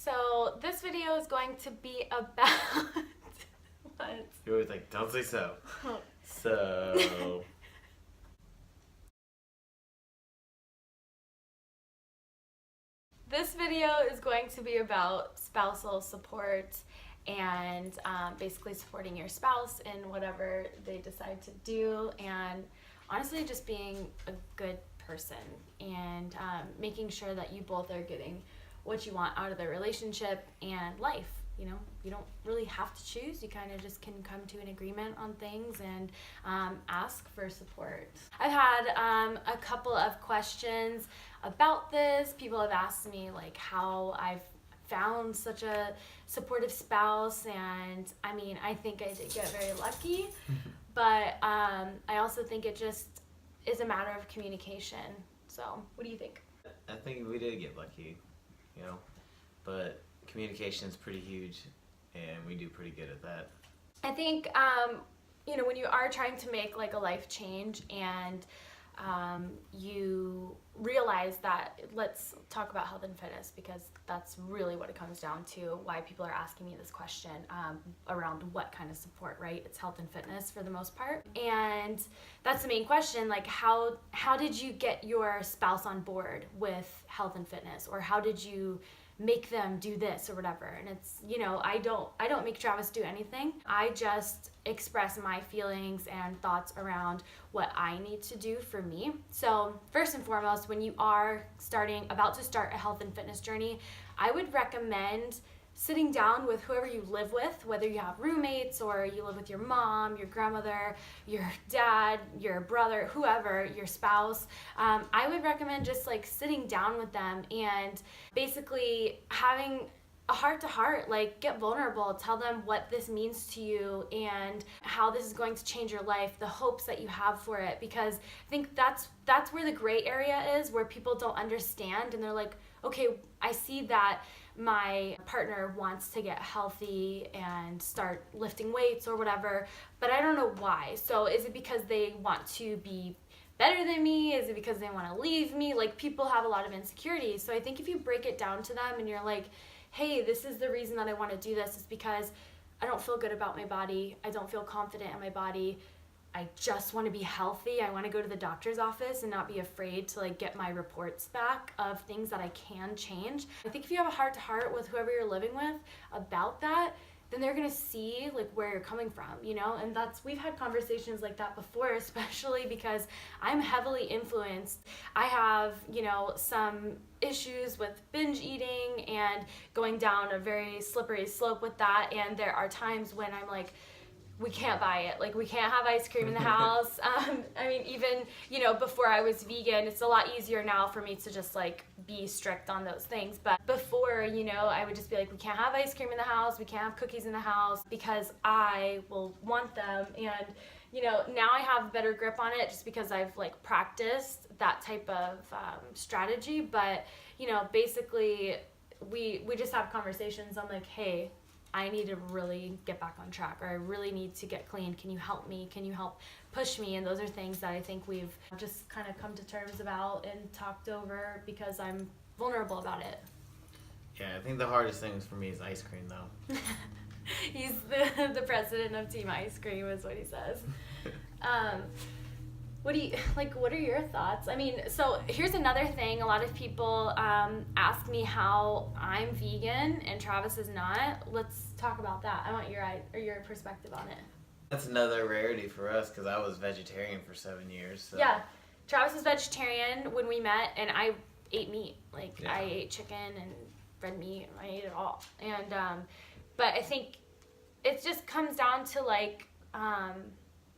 So this video is going to be about what? You're always like, don't say so. So this video is going to be about spousal support and basically supporting your spouse in whatever they decide to do, and honestly just being a good person and making sure that you both are getting what you want out of the relationship and life. You know, you don't really have to choose. You kind of just can come to an agreement on things and ask for support. I've had a couple of questions about this. People have asked me like how I've found such a supportive spouse, and I mean, I think I did get very lucky, but I also think it just is a matter of communication. So what do you think? I think we did get lucky, you know, but communication is pretty huge, and we do pretty good at that. I think, you know, when you are trying to make like a life change and you realize that, let's talk about health and fitness, because that's really what it comes down to, why people are asking me this question around what kind of support, right? It's health and fitness for the most part. And that's the main question, like how did you get your spouse on board with health and fitness, or how did you make them do this or whatever? And it's, you know, I don't make Travis do anything. I just express my feelings and thoughts around what I need to do for me. So first and foremost, when you are about to start a health and fitness journey, I would recommend sitting down with whoever you live with, whether you have roommates or you live with your mom, your grandmother, your dad, your brother, whoever, your spouse. I would recommend just like sitting down with them and basically having a heart-to-heart, like get vulnerable, tell them what this means to you and how this is going to change your life, the hopes that you have for it, because I think that's where the gray area is, where people don't understand and they're like, okay, I see that my partner wants to get healthy and start lifting weights or whatever, but I don't know why. So is it because they want to be better than me? Is it because they want to leave me? Like, people have a lot of insecurities. So I think if you break it down to them and you're like, hey, this is the reason that I want to do this, is because I don't feel good about my body. I don't feel confident in my body. I just want to be healthy. I want to go to the doctor's office and not be afraid to like get my reports back of things that I can change. I think if you have a heart-to-heart with whoever you're living with about that, then they're gonna see like where you're coming from, you know? And we've had conversations like that before, especially because I'm heavily influenced. I have, you know, some issues with binge eating and going down a very slippery slope with that, and there are times when I'm like, we can't buy it. Like, we can't have ice cream in the house. I mean, even, you know, before I was vegan, it's a lot easier now for me to just like be strict on those things. But before, you know, I would just be like, we can't have ice cream in the house. We can't have cookies in the house because I will want them. And, you know, now I have a better grip on it just because I've like practiced that type of strategy. But, you know, basically we just have conversations. I'm like, hey, I need to really get back on track, or I really need to get clean. Can you help me? Can you help push me? And those are things that I think we've just kind of come to terms about and talked over because I'm vulnerable about it. Yeah, I think the hardest thing for me is ice cream, though. He's the president of Team Ice Cream, is what he says. What are your thoughts? I mean, so here's another thing. A lot of people ask me how I'm vegan and Travis is not. Let's talk about that. I want your perspective on it. That's another rarity for us, because I was vegetarian for 7 years. So. Yeah, Travis was vegetarian when we met, and I ate meat. Like, yeah. I ate chicken and red meat. I ate it all. And but I think it just comes down to like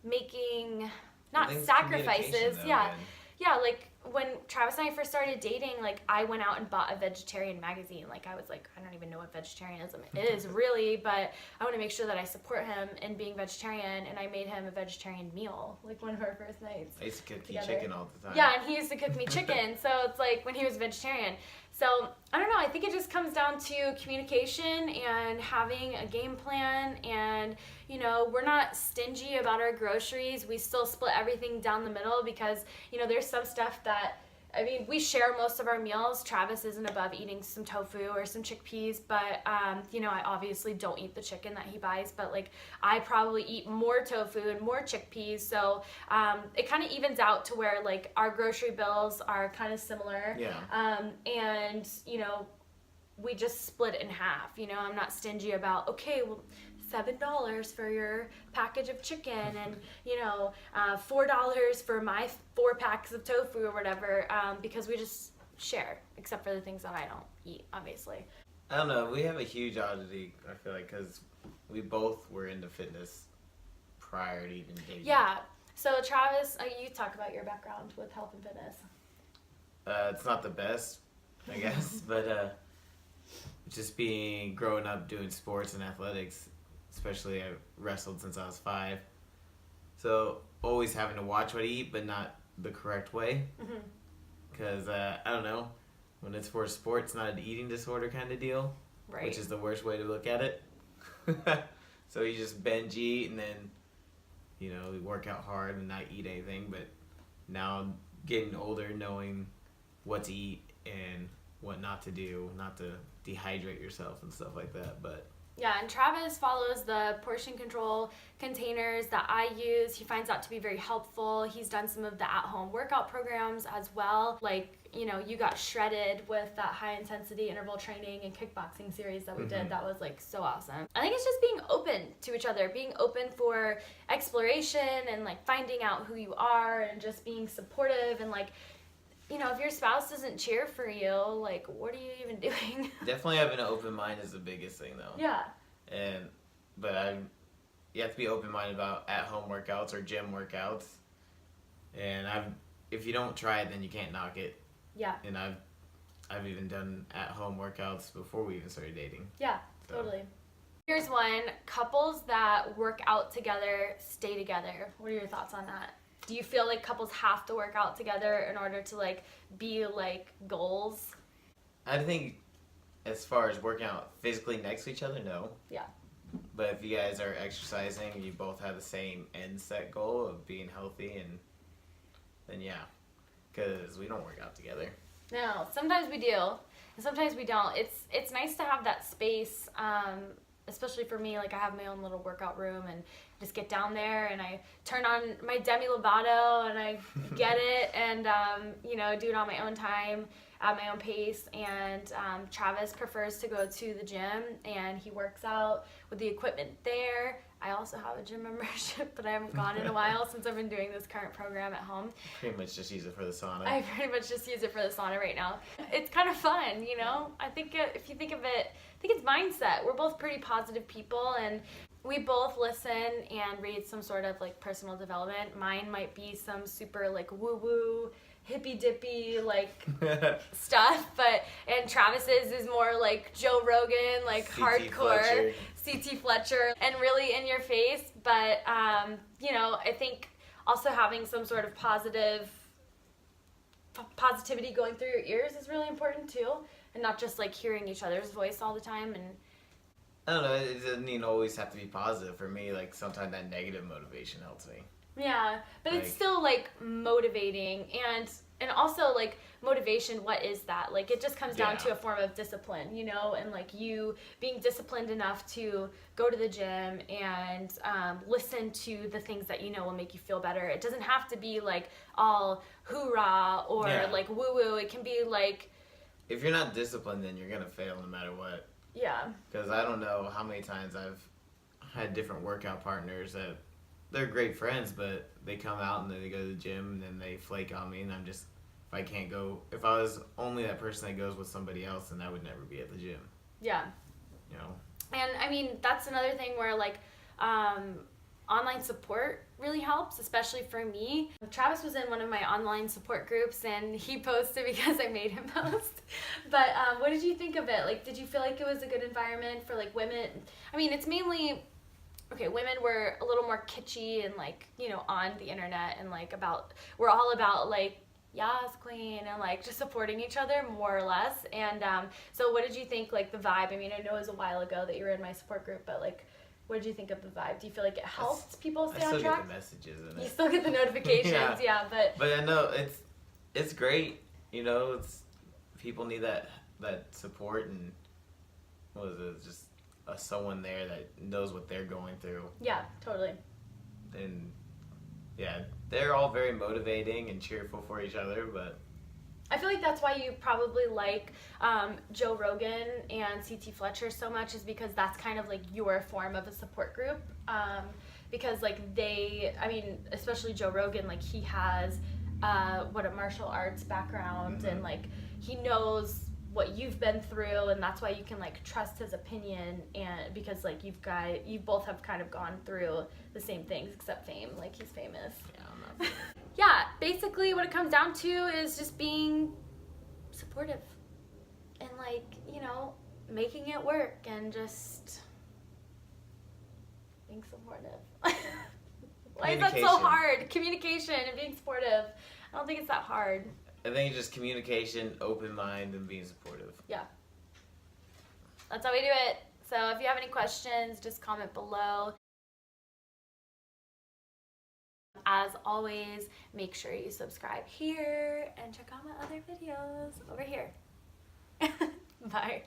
making not sacrifices. Though, yeah. Man. Yeah, like when Travis and I first started dating, like I went out and bought a vegetarian magazine. Like, I was like, I don't even know what vegetarianism is really, but I want to make sure that I support him in being vegetarian, and I made him a vegetarian meal, like one of our first nights. I used to cook you chicken all the time. Yeah, and he used to cook me chicken, so it's like when he was vegetarian. So, I don't know, I think it just comes down to communication and having a game plan, and, you know, we're not stingy about our groceries. We still split everything down the middle because, you know, there's some stuff that I mean, we share most of our meals. Travis isn't above eating some tofu or some chickpeas, but, you know, I obviously don't eat the chicken that he buys, but, like, I probably eat more tofu and more chickpeas, so it kind of evens out to where, like, our grocery bills are kind of similar. Yeah. And, you know, we just split it in half. You know, I'm not stingy about, okay, well, $7 for your package of chicken and, you know, $4 for my 4 packs of tofu or whatever, because we just share, except for the things that I don't eat, obviously. I don't know. We have a huge oddity, I feel like, because we both were into fitness prior to even dating. Yeah. So, Travis, you talk about your background with health and fitness. It's not the best, I guess, but just growing up doing sports and athletics, especially I wrestled since I was 5. So always having to watch what I eat, but not the correct way. Because, I don't know, when it's for a sport, it's not an eating disorder kind of deal. Right. Which is the worst way to look at it. So you just binge eat and then, you know, we work out hard and not eat anything. But now I'm getting older, knowing what to eat and what not to do, not to dehydrate yourself and stuff like that. But yeah, and Travis follows the portion control containers that I use. He finds that to be very helpful. He's done some of the at-home workout programs as well. Like, you know, you got shredded with that high-intensity interval training and kickboxing series that we did. That was, like, so awesome. I think it's just being open to each other, being open for exploration and, like, finding out who you are and just being supportive and, like, you know, if your spouse doesn't cheer for you, like, what are you even doing? Definitely having an open mind is the biggest thing, though. Yeah. But you have to be open-minded about at-home workouts or gym workouts. And if you don't try it, then you can't knock it. Yeah. And I've even done at-home workouts before we even started dating. Yeah, so. Totally. Here's one. Couples that work out together stay together. What are your thoughts on that? Do you feel like couples have to work out together in order to, like, be, like, goals? I think as far as working out physically next to each other, no. Yeah. But if you guys are exercising and you both have the same end set goal of being healthy, and then yeah. Because we don't work out together. No, sometimes we do, and sometimes we don't. It's nice to have that space, especially for me. Like, I have my own little workout room, and just get down there and I turn on my Demi Lovato and I get it and, you know, do it on my own time, at my own pace. And Travis prefers to go to the gym and he works out with the equipment there. I also have a gym membership, but I haven't gone in a while since I've been doing this current program at home. Pretty much just use it for the sauna. I pretty much just use it for the sauna right now. It's kind of fun, you know? I think if you think of it, I think it's mindset. We're both pretty positive people and we both listen and read some sort of, like, personal development. Mine might be some super, like, woo-woo, hippy-dippy, like, stuff, and Travis's is more, like, Joe Rogan, like, hardcore, C.T. Fletcher, and really in your face. But, you know, I think also having some sort of positivity going through your ears is really important, too, and not just, like, hearing each other's voice all the time. And I don't know, it doesn't even always have to be positive. For me, like, sometimes that negative motivation helps me. Yeah, but it's still, like, motivating. And also, like, motivation, what is that? Like, it just comes down to a form of discipline, you know? And, like, you being disciplined enough to go to the gym and listen to the things that you know will make you feel better. It doesn't have to be, like, all hoorah or, like, woo-woo. It can be, like... If you're not disciplined, then you're going to fail no matter what. Yeah. Because I don't know how many times I've had different workout partners that they're great friends, but they come out and then they go to the gym and then they flake on me, and I'm just, if I was only that person that goes with somebody else, then I would never be at the gym. Yeah. You know? And, I mean, that's another thing where, like, online support really helps, especially for me. Travis was in one of my online support groups and he posted because I made him post. But what did you think of it? Like, did you feel like it was a good environment for, like, women? I mean, it's mainly, okay, women were a little more kitschy and, like, you know, on the internet and, like, we're all about, like, yes, queen, and, like, just supporting each other more or less. And so what did you think, like, the vibe? I mean, I know it was a while ago that you were in my support group, but, like, what did you think of the vibe? Do you feel like it helped people stay on track? I still get the messages in it. You still get the notifications, yeah, but I know it's great you know, it's people need that support, and what is it? Just someone there that knows what they're going through. Yeah, totally. And yeah, they're all very motivating and cheerful for each other, but I feel like that's why you probably like Joe Rogan and CT Fletcher so much, is because that's kind of like your form of a support group. Because like they, I mean, especially Joe Rogan, like he has a martial arts background, and like he knows what you've been through, and that's why you can like trust his opinion, and because like you both have kind of gone through the same things except fame. Like he's famous. yeah, I'm not. Yeah, basically what it comes down to is just being supportive and like, you know, making it work and just being supportive. Why is that so hard? Communication and being supportive. I don't think it's that hard. I think it's just communication, open mind, and being supportive. Yeah. That's how we do it. So if you have any questions, just comment below. As always, make sure you subscribe here and check out my other videos over here. Bye.